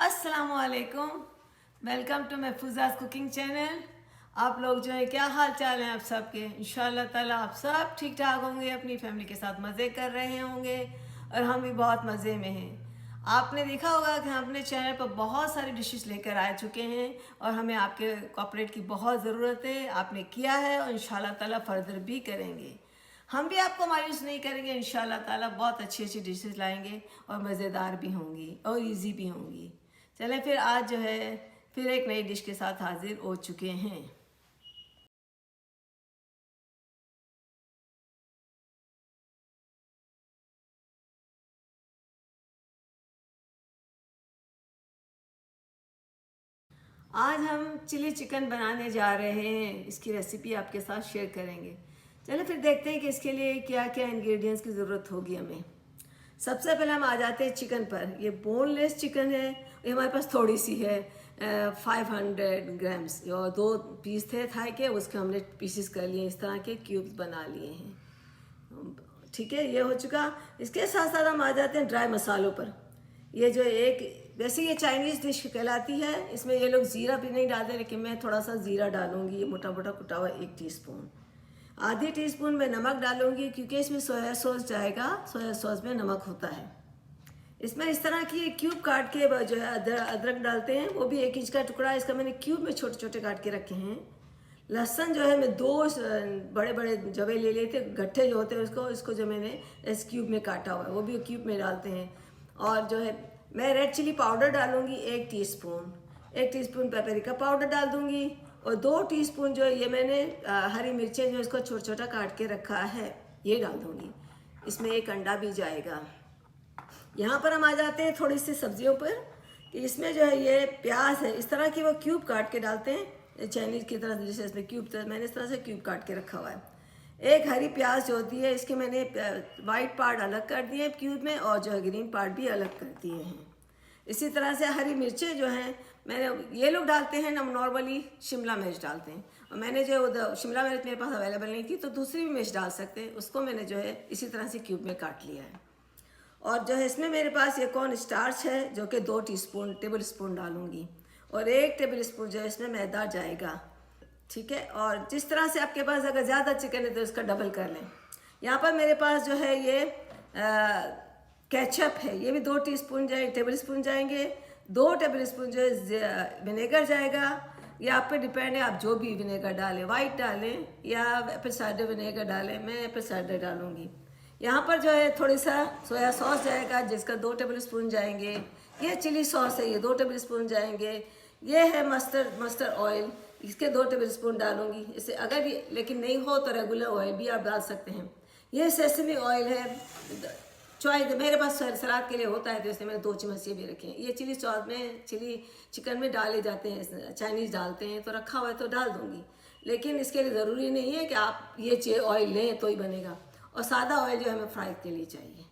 अस्सलामुअलैकुम। Welcome to Mahfuza's cooking channel. आप लोग जो है क्या हाल चाल हैं आप सबके। इंशाल्लाह ताला आप सब ठीक ठाक होंगे, अपनी फैमिली के साथ मज़े कर रहे होंगे और हम भी बहुत मज़े में हैं। आपने देखा होगा कि हम अपने चैनल पर बहुत सारी डिशेस लेकर आ चुके हैं और हमें आपके कोऑपरेट की बहुत ज़रूरत है। आपने किया है और इंशाल्लाह ताला फर्दर भी करेंगे। हम भी आपको मायूस नहीं करेंगे। इंशाल्लाह ताला बहुत अच्छी अच्छी डिशेस लाएंगे और मज़ेदार भी होंगी और इजी भी होंगी। चलें फिर आज जो है फिर एक नई डिश के साथ हाजिर हो चुके हैं। आज हम चिली चिकन बनाने जा रहे हैं। इसकी रेसिपी आपके साथ शेयर करेंगे। चलिए फिर देखते हैं कि इसके लिए क्या क्या इंग्रेडिएंट्स की ज़रूरत होगी हमें। सबसे पहले हम आ जाते हैं चिकन पर। ये बोनलेस चिकन है, ये हमारे पास थोड़ी सी है 500 ग्राम्स, और 2 पीस थे थाई के, उसके हमने पीसेस कर लिए, इस तरह के क्यूब्स बना लिए हैं। ठीक है, ये हो चुका। इसके साथ साथ हम आ जाते हैं ड्राई मसालों पर। ये जो एक वैसे ये चाइनीज़ डिश कहलाती है, इसमें ये लोग ज़ीरा भी नहीं डालते, लेकिन मैं थोड़ा सा ज़ीरा डालूंगी। ये मोटा मोटा कुटा हुआ 1 टीस्पून। आधी टीस्पून में नमक डालूंगी, क्योंकि इसमें सोया सॉस जाएगा। सोया सॉस में नमक होता है। इसमें इस तरह की क्यूब काट के जो है अदरक डालते हैं, वो भी 1 इंच का टुकड़ा। इसका मैंने क्यूब में छोटे छोटे काट के रखे हैं। लहसुन जो है मैं 2 बड़े बड़े जवे ले लिए थे, गट्ठे जो होते हैं उसको इसको जो मैंने इस क्यूब में काटा हुआ है, वो भी क्यूब में डालते हैं। और जो है मैं रेड चिली पाउडर डालूंगी 1 टीस्पून। 1 टीस्पून पेपरिका पाउडर डाल दूंगी, और 2 टीस्पून जो है ये मैंने हरी मिर्चें जो इसको छोटा छोटा काट के रखा है, ये डाल दूंगी। इसमें 1 अंडा भी जाएगा। यहाँ पर हम आ जाते हैं थोड़ी सी सब्जियों पर, कि इसमें जो है ये प्याज है, इस तरह की वो क्यूब काट के डालते हैं चाइनीज़ की तरह, जैसे इसमें क्यूब, तो मैंने इस तरह से क्यूब काट के रखा हुआ है। 1 हरी प्याज जो होती है, इसके मैंने वाइट पार्ट अलग कर दिए क्यूब में, और जो है ग्रीन पार्ट भी अलग कर दिए हैं। इसी तरह से हरी मिर्चें जो हैं, मैंने ये लोग डालते हैं नॉर्मली शिमला मिर्च डालते हैं, और मैंने जो शिमला मिर्च मेरे पास अवेलेबल नहीं थी, तो दूसरी भी मिर्च डाल सकते हैं, उसको मैंने जो है इसी तरह से क्यूब में काट लिया है। और जो है इसमें मेरे पास ये कॉर्न स्टार्च है, जो कि 2 टेबल स्पून डालूंगी, और 1 टेबल स्पून जो है इसमें मैदा जाएगा। ठीक है, और जिस तरह से आपके पास अगर ज़्यादा चिकन है तो इसका डबल कर लें। यहाँ पर मेरे पास जो है ये केचप है, ये भी 2 टेबल स्पून जाएंगे। 2 टेबल स्पून जो है विनेगर जाएगा। ये आप पे डिपेंड है, आप जो भी विनेगर डालें, वाइट डालें या एप्पल साइडर विनेगर डालें। मैं एप्पल साइडर डालूंगी। यहाँ पर जो है थोड़ी सा सोया सॉस जाएगा, जिसका 2 टेबल स्पून जाएंगे। ये चिली सॉस है, ये 2 टेबल स्पून जाएंगे। ये है मस्टर्ड ऑयल, इसके 2 टेबल स्पून डालूंगी। इसे अगर ये लेकिन नहीं हो तो रेगुलर ऑयल भी आप डाल सकते हैं। ये सेसमी ऑयल है, चॉइस मेरे पास सलाद के लिए होता है, तो इसलिए मैंने 2 चम्मच ये भी रखे हैं। ये चिली सॉस में चिली चिकन में डाले जाते हैं, चाइनीज़ डालते हैं, तो रखा हुआ है तो डाल दूंगी। लेकिन इसके लिए ज़रूरी नहीं है कि आप ये ऑयल लें तो ही बनेगा, और सादा ऑयल जो हमें फ्राई के लिए चाहिए।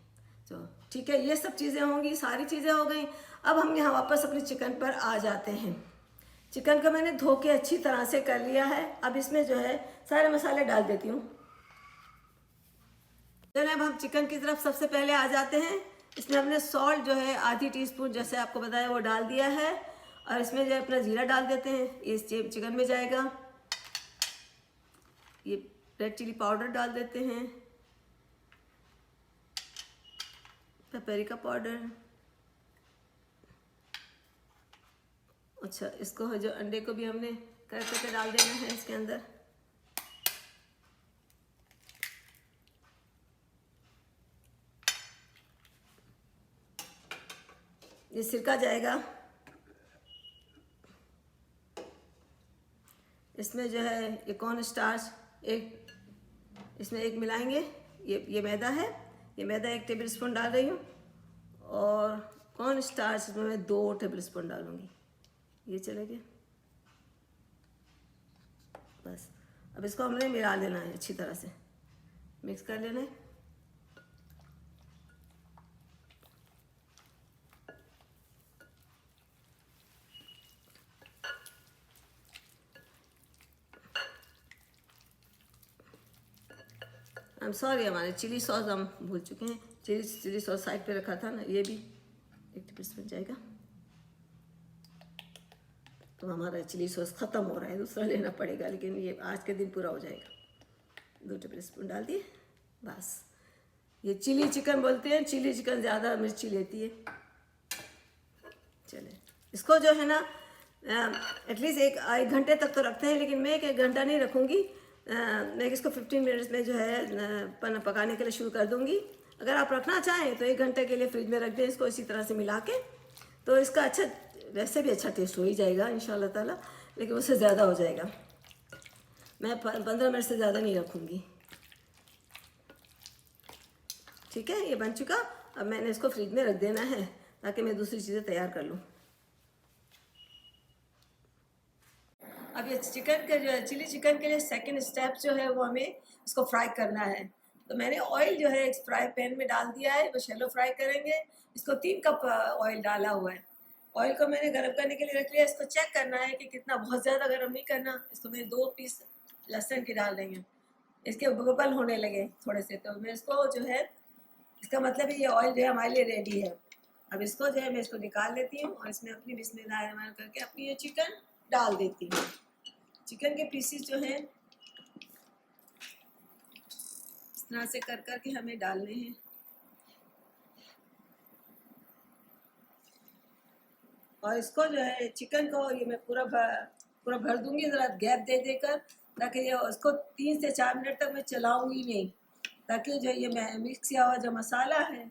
तो ठीक है, ये सब चीज़ें होंगी, सारी चीज़ें हो गई। अब हम यहाँ वापस अपने चिकन पर आ जाते हैं। चिकन को मैंने धो के अच्छी तरह से कर लिया है। अब इसमें जो है सारे मसाले डाल देती हूँ। चलिए अब हम चिकन की तरफ सबसे पहले आ जाते हैं। इसमें हमने सॉल्ट जो है आधी टीस्पून, जैसे आपको बताया, वो डाल दिया है, और इसमें जो है अपना जीरा डाल देते हैं, इस चिकन में जाएगा। ये रेड चिली पाउडर डाल देते हैं, पेपरिका पाउडर। अच्छा, इसको जो अंडे को भी हमने करके डाल देना है इसके अंदर। ये सिरका जाएगा। इसमें जो है ये कॉर्न स्टार्च इसमें 1 मिलाएंगे। ये मैदा है, ये मैदा 1 टेबल स्पून डाल रही हूँ, और कॉर्न स्टार्च इसमें मैं 2 टेबल स्पून डालूँगी। ये चलेगा। बस अब इसको हमने मिला लेना है, अच्छी तरह से मिक्स कर लेना है। आई एम सॉरी, हमारे चिली सॉस हम भूल चुके हैं। चिली सॉस साइड पे रखा था ना, ये भी 1 टेबल स्पून जाएगा। तो हमारा चिली सॉस ख़त्म हो रहा है, दूसरा लेना पड़ेगा, लेकिन ये आज के दिन पूरा हो जाएगा। 2 टेबल स्पून डाल दिए बस। ये चिली चिकन बोलते हैं, चिली चिकन ज़्यादा मिर्ची लेती है। चले इसको जो है ना एटलीस्ट एक घंटे तक तो रखते हैं, लेकिन मैं 1 घंटा नहीं रखूँगी। मैं इसको 15 मिनट्स में जो है पकाने के लिए शुरू कर दूँगी। अगर आप रखना चाहें तो 1 घंटे के लिए फ्रिज में रख दें इसको इसी तरह से मिला के, तो इसका अच्छा वैसे भी अच्छा टेस्ट हो ही जाएगा इंशाल्लाह ताला, लेकिन उससे ज़्यादा हो जाएगा। मैं 15 मिनट से ज़्यादा नहीं रखूँगी। ठीक है, ये बन चुका। अब मैंने इसको फ्रिज में रख देना है ताकि मैं दूसरी चीज़ें तैयार कर लूँ। अब ये चिकन का जो है, चिली चिकन के लिए सेकंड स्टेप जो है वो हमें इसको फ्राई करना है। तो मैंने ऑयल जो है इस फ्राई पैन में डाल दिया है, वो शैलो फ्राई करेंगे। इसको 3 कप ऑयल डाला हुआ है। ऑयल को मैंने गर्म करने के लिए रख लिया। इसको चेक करना है कि कितना, बहुत ज़्यादा गर्म नहीं करना। इसको मैंने 2 पीस लहसुन के डाल देंगे। इसके बबल होने लगे थोड़े से, तो मैं इसको जो है, इसका मतलब है ये ऑयल जो है हमारे लिए रेडी है। अब इसको जो है मैं इसको निकाल लेती हूँ और इसमें अपनी बिस्मिल्लाह करके अपनी ये चिकन डाल देती हूँ। चिकन के पीसीस जो हैं इस तरह से कर कर के हमें डालने हैं। और इसको जो है चिकन को ये मैं पूरा भर दूंगी, ज़रा गैप दे देकर, ताकि ये उसको 3 से 4 मिनट तक मैं चलाऊंगी नहीं, ताकि जो ये मिक्स किया हुआ जो मसाला है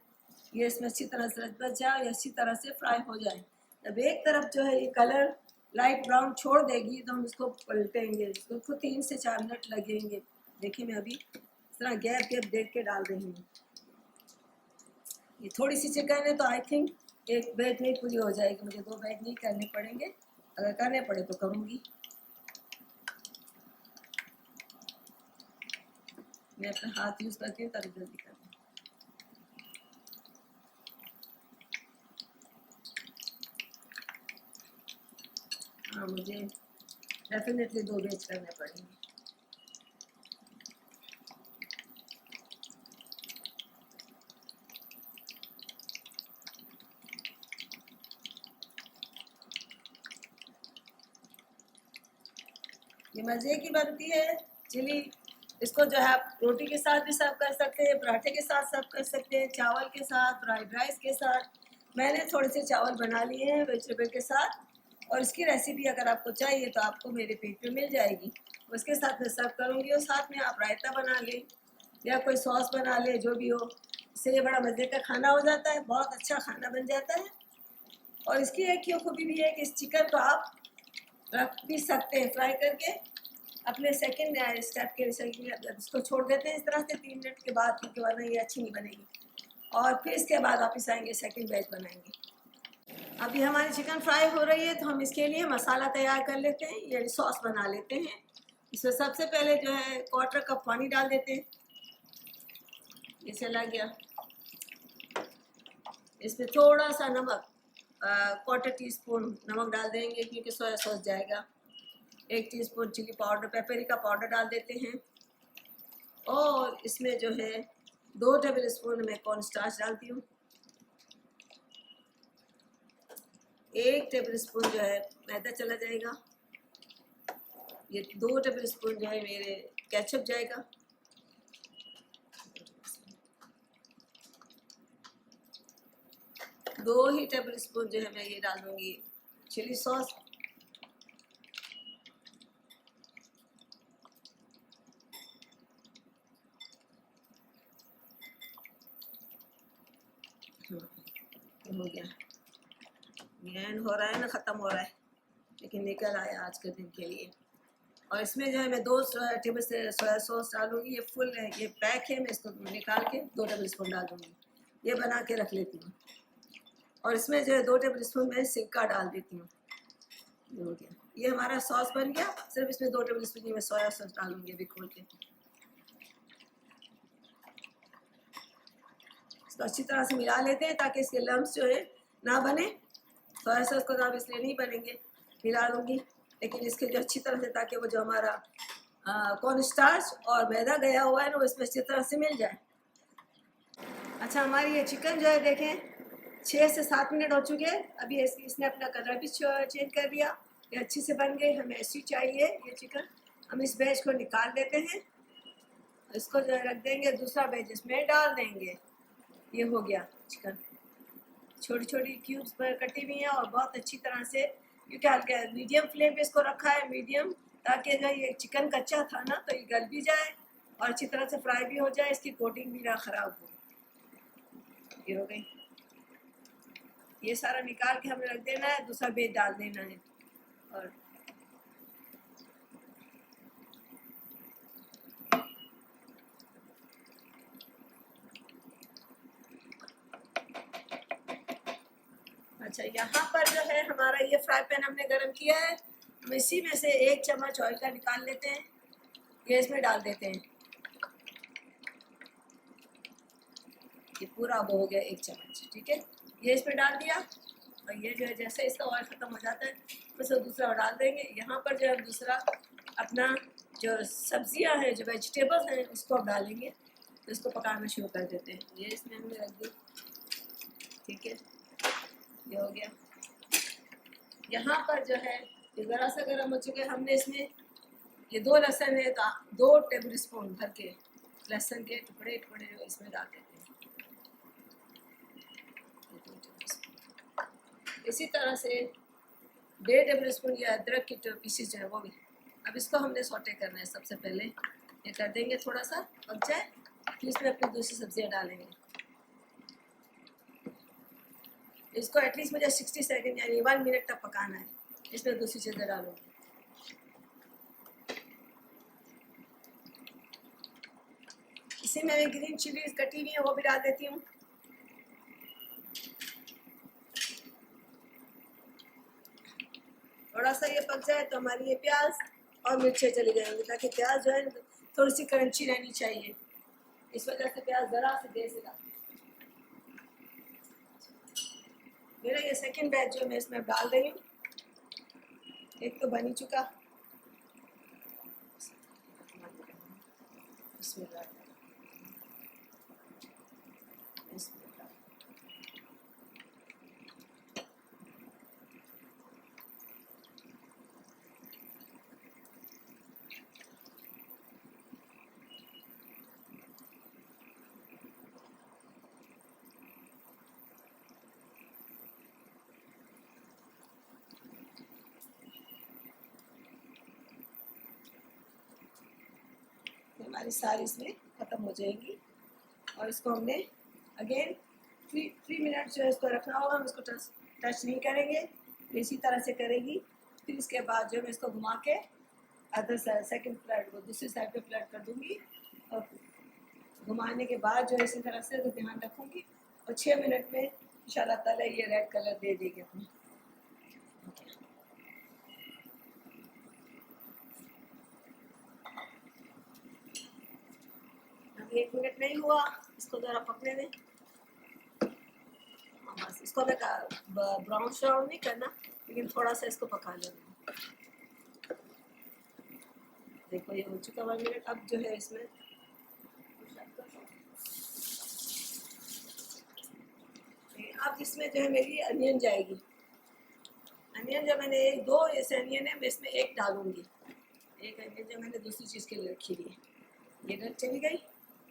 ये इसमें अच्छी तरह से बच जाए, अच्छी तरह से फ्राई हो जाए। जब एक तरफ जो है ये कलर लाइट ब्राउन छोड़ देगी तो हम इसको पलटेंगे। इसको 3 से 4 मिनट लगेंगे। देखिए मैं अभी इस तरह गैप गैप देख के डाल रही हूँ। ये थोड़ी सी चिकन है तो आई थिंक 1 बैग नहीं पूरी हो जाएगी, मुझे 2 बैग नहीं करने पड़ेंगे। अगर करने पड़े तो करूँगी। मैं अपना हाथ यूज़ करती हूँ तभी जल्दी कर। हाँ, मुझे डेफिनेटली 2 बैच करने पड़ेंगे। ये मज़े की बनती है चिली। इसको जो है आप रोटी के साथ भी सर्व कर सकते हैं, पराठे के साथ सर्व कर सकते हैं, चावल के साथ, फ्राइड राइस के साथ। मैंने थोड़े से चावल बना लिए हैं वेजिटेबल के साथ, और इसकी रेसिपी अगर आपको चाहिए तो आपको मेरे पेज पे मिल जाएगी। उसके साथ मैं सर्व करूँगी, और साथ में आप रायता बना लें या कोई सॉस बना लें, जो भी हो। इससे ये बड़ा मज़े का खाना हो जाता है, बहुत अच्छा खाना बन जाता है। और इसकी एक ही खूबी भी है कि इस चिकन को आप रख भी सकते हैं फ्राई करके अपने सेकंड स्टेप के लिए। इसको छोड़ देते हैं इस तरह से 3 मिनट के बाद, क्योंकि वरना ये अच्छी नहीं बनेगी। और फिर इसके बाद वापस आएंगे, सेकंड बैच बनाएंगे। अभी हमारी चिकन फ्राई हो रही है, तो हम इसके लिए मसाला तैयार कर लेते हैं, यानी सॉस बना लेते हैं। इसमें सबसे पहले जो है 1/4 कप पानी डाल देते हैं। ये चला गया। इसमें थोड़ा सा नमक, 1/4 टीस्पून नमक डाल देंगे, क्योंकि सोया सॉस जाएगा। 1 teaspoon chilli powder, paprika powder डाल देते हैं। और इसमें जो है 2 टेबल स्पून मैं कॉर्न स्टार्च डालती हूँ। 1 टेबल स्पून जो है मैदा चला जाएगा। ये 2 टेबल स्पून जो है मेरे केचप जाएगा। दो ही टेबल स्पून जो है मैं ये डाल दूँगी चिली सॉस। हो गया, एंड हो रहा है ना, ख़त्म हो रहा है, लेकिन निकल आया आज के दिन के लिए। और इसमें जो है मैं 2 टेबल से सोया सॉस डालूँगी। ये फुल है, ये पैक है, मैं इसको निकाल के 2 टेबल स्पून डाल दूँगी। ये बना के रख लेती हूँ। और इसमें जो है 2 टेबल स्पून मैं सिरका डाल देती हूँ। ये हो गया, ये हमारा सॉस बन गया। सिर्फ इसमें 2 टेबल स्पून मैं सोया सॉस डालूँगी अभी खोल के। इसको अच्छी तरह से मिला लेते हैं ताकि इसके लम्स जो है ना बने। सोया सॉस को तो आप इसलिए नहीं बनेंगे, मिला लूँगी, लेकिन इसके जो अच्छी तरह से, ताकि वो जो हमारा कॉर्न स्टार्च और मैदा गया हुआ है ना, वो इसमें अच्छी तरह से मिल जाए। अच्छा, हमारी ये चिकन जो है देखें 6 से 7 मिनट हो चुके हैं। अभी इसने अपना कलर भी चेंज कर दिया। ये अच्छी से बन गई, हमें ऐसी चाहिए ये चिकन। हम इस बैच को निकाल देते हैं, इसको जो रख देंगे, दूसरा बैच इसमें डाल देंगे। ये हो गया चिकन, छोटी छोटी क्यूब्स पर कटी हुई है और बहुत अच्छी तरह से, क्योंकि हल्का मीडियम फ्लेम पे इसको रखा है, मीडियम, ताकि अगर ये चिकन कच्चा था ना तो ये गल भी जाए और अच्छी तरह से फ्राई भी हो जाए, इसकी कोटिंग भी ना ख़राब हो। ये हो गई, ये सारा निकाल के हमें रख देना है, दूसरा बेच डाल देना है। और अच्छा, यहाँ पर जो है हमारा ये फ्राई पैन हमने गरम किया है, हम इसी में से 1 चम्मच ऑयल का निकाल लेते हैं, ये इसमें डाल देते हैं। ये पूरा वो हो गया 1 चम्मच, ठीक है, ये इसमें डाल दिया। और ये जो है जैसे इसका ऑयल ख़त्म हो जाता है तो दूसरा डाल देंगे। यहाँ पर जो है दूसरा अपना जो सब्जियां हैं, जो वेजिटेबल्स हैं, उसको अब डालेंगे, तो इसको पकाना शुरू कर देते हैं। ये इसमें हमने रख दी, ठीक है, ये हो गया। यहाँ पर जो है ये ज़रा सा गर्म हो चुके हैं, हमने इसमें ये 2 लहसुन है तो 2 टेबल स्पून भर के लहसुन के टुकड़े टुकड़े जो इसमें डाल देते हैं। इसी तरह से 1.5 टेबल स्पून ये अदरक की पीसेस जो है वो भी। अब इसको हमने सौटे करना है। सबसे पहले ये कर देंगे, थोड़ा सा पक जाए, फिर इसमें अपनी दूसरी सब्जियां डालेंगे। इसको एटलीस्ट मुझे 60 सेकंड यानी 1 मिनट तक पकाना है। इसमें दूसरी चीज़ें डालूंगी। इसी में मैं ग्रीन चिलीज कटी हुई है वो भी डाल देती हूँ। थोड़ा सा ये पक जाए तो हमारी ये प्याज और मिर्चें चली जाएंगी, ताकि प्याज जो है थोड़ी सी क्रंची रहनी चाहिए, इस वजह से प्याज ज़रा से देर से डालते हैं। मेरा ये सेकंड बैच जो मैं इसमें डाल रही हूँ, एक तो बन ही चुका। इसमें हमारी सारी इसमें ख़त्म हो जाएगी। और इसको हमने अगेन 3 मिनट जो है इसको रखना होगा। हम इसको टच नहीं करेंगे, इसी तरह से करेगी। फिर इसके बाद जो मैं इसको घुमा के अदर सेकंड प्लेट को दूसरी साइड पे प्लेट कर दूंगी, और घुमाने के बाद जो है इसी तरह से तो ध्यान रखूँगी। और 6 मिनट में इंशाल्लाह ताला ये रेड कलर दे देगी अपनी। अभी 1 मिनट नहीं हुआ, इसको ज़रा पकने दें। बस इसको मैं ब्राउन श्राउन नहीं करना, लेकिन थोड़ा सा इसको पका लेना। देखो ये हो चुका 1 मिनट। अब जो है इसमें अब इसमें जो है मेरी अनियन जाएगी। अनियन जो मैंने 2 ऐसे अनियन है, मैं इसमें 1 डालूंगी। 1 अनियन जो मैंने दूसरी चीज़ के लिए रखी हुई है, ये डल चली गई।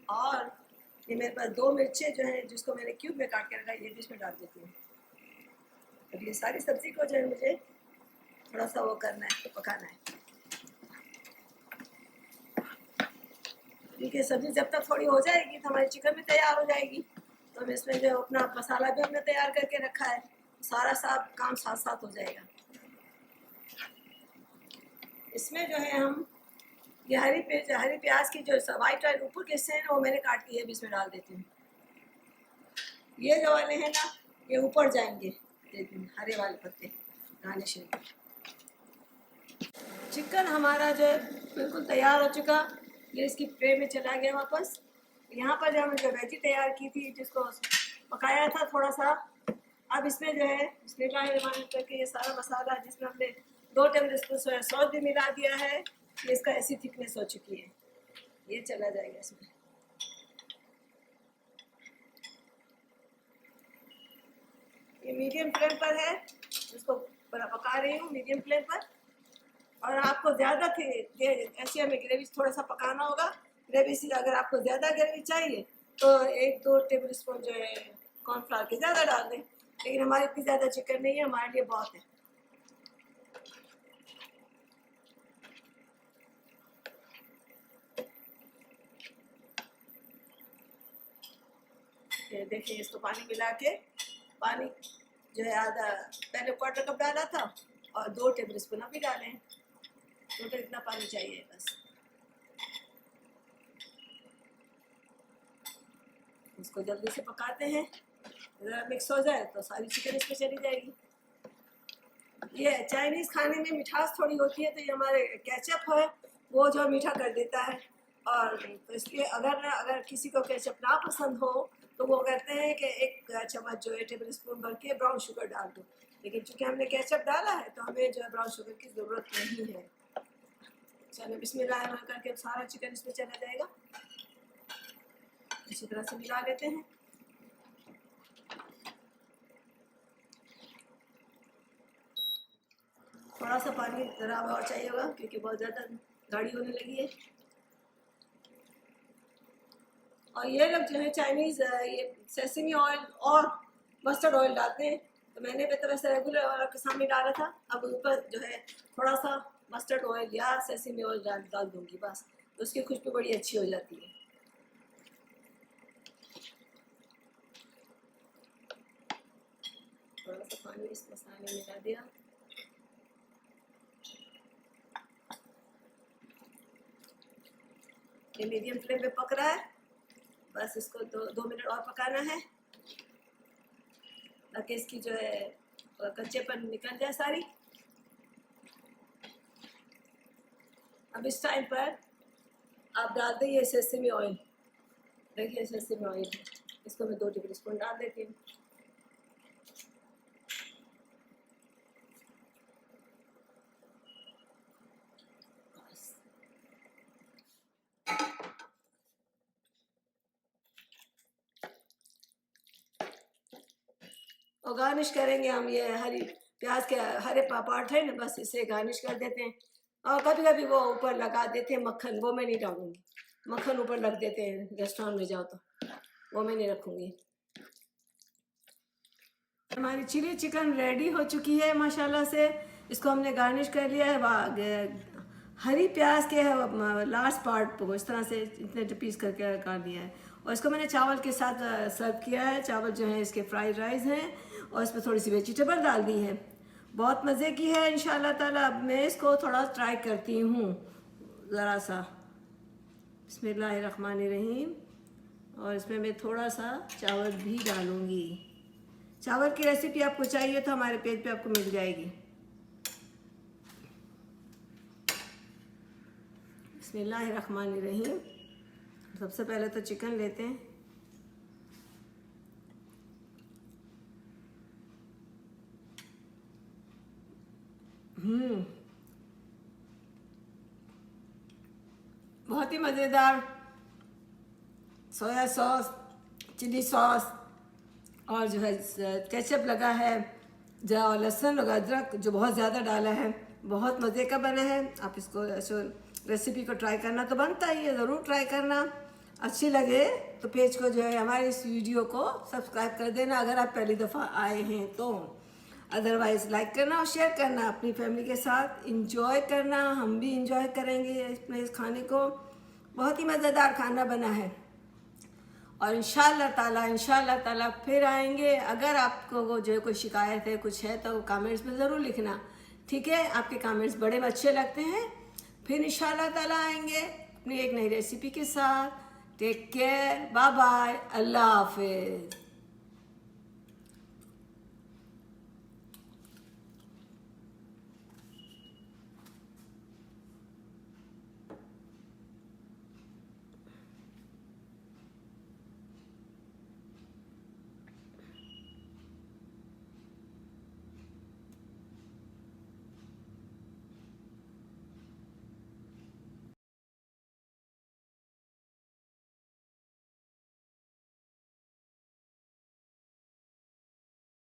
और ये मेरे पास 2 मिर्चें जो है जिसको मैंने क्यूब में काट के रखा है, ये भी इसमें डाल देती हूँ। अब ये सारी सब्जी को जो है मुझे थोड़ा सा वो करना है, तो पकाना है, क्योंकि सब्जी जब तक थोड़ी हो जाएगी तो हमारी चिकन भी तैयार हो जाएगी। तो हम इसमें जो अपना मसाला भी हमने तैयार करके रखा है, सारा काम साथ साथ हो जाएगा। इसमें जो है हम ये हरी प्याज की जो वाइट वाइट ऊपर के हिस्से हैं वो मैंने काट के भी इसमें डाल देती हूँ। ये जो वाले हैं ना, ये ऊपर जाएंगे, हरे वाले पत्ते गार्निश। चिकन हमारा जो है बिल्कुल तैयार हो चुका। ये इसकी ट्रे में चला गया वापस। यहाँ पर जो हमने जो वेजी तैयार की थी, जिसको पकाया था थोड़ा सा, अब इसमें जो है बिस्मिल्लाहिर्रहमानिर्रहीम करके ये सारा मसाला, जिसमें हमने 2 टेबल स्पून सोया सॉस भी मिला दिया है, ये इसका ऐसी थिकनेस हो चुकी है, ये चला जाएगा इसमें। ये मीडियम फ्लेम पर है, इसको पर पका रही हूँ मीडियम फ्लेम पर। और आपको ज़्यादा ऐसे हमें ग्रेवी थोड़ा सा पकाना होगा। ग्रेवी से अगर आपको ज़्यादा ग्रेवी चाहिए तो 1-2 टेबल स्पून जो है कॉर्नफ्लावर के ज़्यादा डाल दें, लेकिन हमारे इतनी ज़्यादा चिकन नहीं है, हमारे लिए बहुत है। ये देखिए, इसको पानी मिला के, पानी जो है आधा पहले क्वार्टर कप डाला था और 2 टेबल स्पून अभी डालें। टोटल इतना पानी चाहिए बस। इसको जल्दी से पकाते हैं, ज़रा मिक्स हो जाए तो सारी चिकन इसमें चली जाएगी। ये चाइनीज़ खाने में मिठास थोड़ी होती है, तो ये हमारे केचप है वो जो मीठा कर देता है। और तो इसलिए अगर किसी को केचप ना पसंद हो तो वो कहते हैं कि 1 चम्मच जो है टेबल स्पून भर के ब्राउन शुगर डाल दो, लेकिन चूँकि हमने केचप डाला है तो हमें जो है ब्राउन शुगर की ज़रूरत नहीं है। चलो बिस्मिल्लाह करके सारा चिकन इसमें चला जाएगा। इसी तरह से मिला लेते हैं। थोड़ा सा पानी ज़रा और चाहिए होगा क्योंकि बहुत ज़्यादा गाढ़ी होने लगी है। और ये लोग जो है चाइनीज़ ये सेसमी ऑयल और मस्टर्ड ऑयल डालते हैं, तो मैंने बेहतर से रेगुलर वाला के सामने डाला था। अब ऊपर जो है थोड़ा सा मस्टर्ड ऑयल या सेसमी ऑयल डाल दूँगी बस, तो उसकी खुशबू बड़ी अच्छी हो जाती है। थोड़ा सा पानी इस मसाले में मिला दिया। ये मीडियम फ्लेम पे पक रहा है, बस इसको 2 मिनट और पकाना है ताकि इसकी जो है कच्चेपन निकल जाए सारी। अब इस टाइम पर आप डाल दें ये सेसमी ऑयल। देखिए सेसमी ऑयल, इसको मैं 2 टेबल स्पून डाल देती हूँ। और गार्निश करेंगे हम ये हरी प्याज के हरे पार्ट है ना, बस इसे गार्निश कर देते हैं। और कभी कभी वो ऊपर लगा देते हैं मक्खन, वो मैं नहीं डालूंगी। मक्खन ऊपर लग देते हैं रेस्टोरेंट में जाओ तो, वो मैं नहीं रखूँगी। हमारी चिली चिकन रेडी हो चुकी है माशाल्लाह से। इसको हमने गार्निश कर लिया है हरी प्याज के लास्ट पार्ट को इस तरह से इतने पीस करके काट दिया है। और इसको मैंने चावल के साथ सर्व किया है। चावल जो है इसके फ्राइड राइस हैं और इसमें थोड़ी सी वेजिटेबल डाल दी है। बहुत मज़े की है इंशाल्लाह ताला। अब मैं इसको थोड़ा ट्राई करती हूँ ज़रा सा। बिस्मिल्लाहिर्रहमानिर्रहीम। और इसमें मैं थोड़ा सा चावल भी डालूँगी। चावल की रेसिपी आपको चाहिए तो हमारे पेज पे आपको मिल जाएगी। बिस्मिल्लाहिर्रहमानिर्रहीम। सबसे पहले तो चिकन लेते हैं। बहुत ही मज़ेदार सोया सॉस, चिली सॉस और जो है केचप लगा है, जो लहसुन और अदरक जो बहुत ज़्यादा डाला है, बहुत मज़े का बना है। आप इसको रेसिपी को ट्राई करना तो बनता ही है, ज़रूर ट्राई करना। अच्छी लगे तो पेज को जो है हमारे इस वीडियो को सब्सक्राइब कर देना अगर आप पहली दफ़ा आए हैं तो। अदरवाइज़ लाइक करना और शेयर करना अपनी फैमिली के साथ। इंजॉय करना, हम भी इंजॉय करेंगे इस खाने को। बहुत ही मज़ेदार खाना बना है और इंशाल्लाह ताला फिर आएंगे। अगर आपको जो है कोई शिकायत है, कुछ है तो कमेंट्स में ज़रूर लिखना, ठीक है? आपके कमेंट्स बड़े अच्छे लगते हैं। फिर इंशाल्लाह ताला आएंगे अपनी एक नई रेसिपी के साथ। टेक केयर, बाय बाय, अल्लाह हाफिज़।